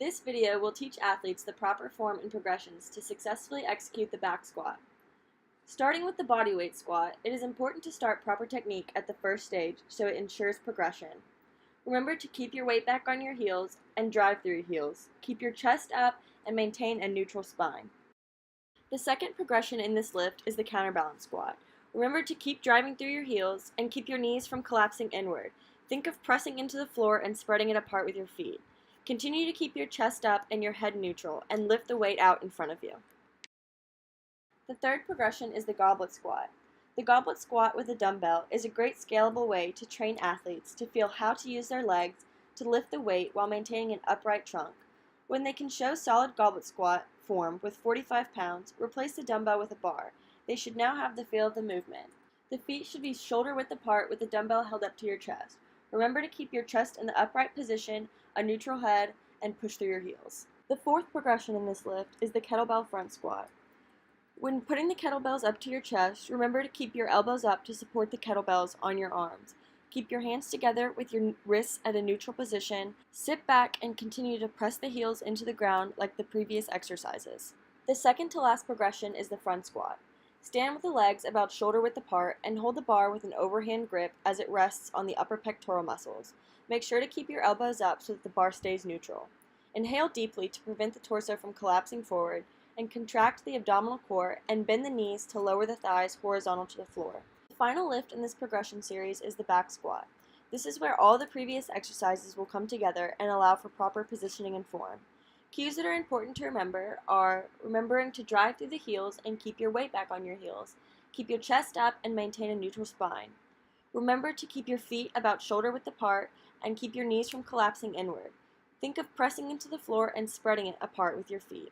This video will teach athletes the proper form and progressions to successfully execute the back squat. Starting with the bodyweight squat, it is important to start proper technique at the first stage so it ensures progression. Remember to keep your weight back on your heels and drive through your heels. Keep your chest up and maintain a neutral spine. The second progression in this lift is the counterbalance squat. Remember to keep driving through your heels and keep your knees from collapsing inward. Think of pressing into the floor and spreading it apart with your feet. Continue to keep your chest up and your head neutral and lift the weight out in front of you. The third progression is the goblet squat. The goblet squat with a dumbbell is a great scalable way to train athletes to feel how to use their legs to lift the weight while maintaining an upright trunk. When they can show solid goblet squat form with 45 pounds, replace the dumbbell with a bar. They should now have the feel of the movement. The feet should be shoulder width apart with the dumbbell held up to your chest. Remember to keep your chest in the upright position, a neutral head, and push through your heels. The fourth progression in this lift is the kettlebell front squat. When putting the kettlebells up to your chest, remember to keep your elbows up to support the kettlebells on your arms. Keep your hands together with your wrists at a neutral position. Sit back and continue to press the heels into the ground like the previous exercises. The second to last progression is the front squat. Stand with the legs about shoulder width apart and hold the bar with an overhand grip as it rests on the upper pectoral muscles. Make sure to keep your elbows up so that the bar stays neutral. Inhale deeply to prevent the torso from collapsing forward, and contract the abdominal core and bend the knees to lower the thighs horizontal to the floor. The final lift in this progression series is the back squat. This is where all the previous exercises will come together and allow for proper positioning and form. Cues that are important to remember are remembering to drive through the heels and keep your weight back on your heels. Keep your chest up and maintain a neutral spine. Remember to keep your feet about shoulder width apart and keep your knees from collapsing inward. Think of pressing into the floor and spreading it apart with your feet.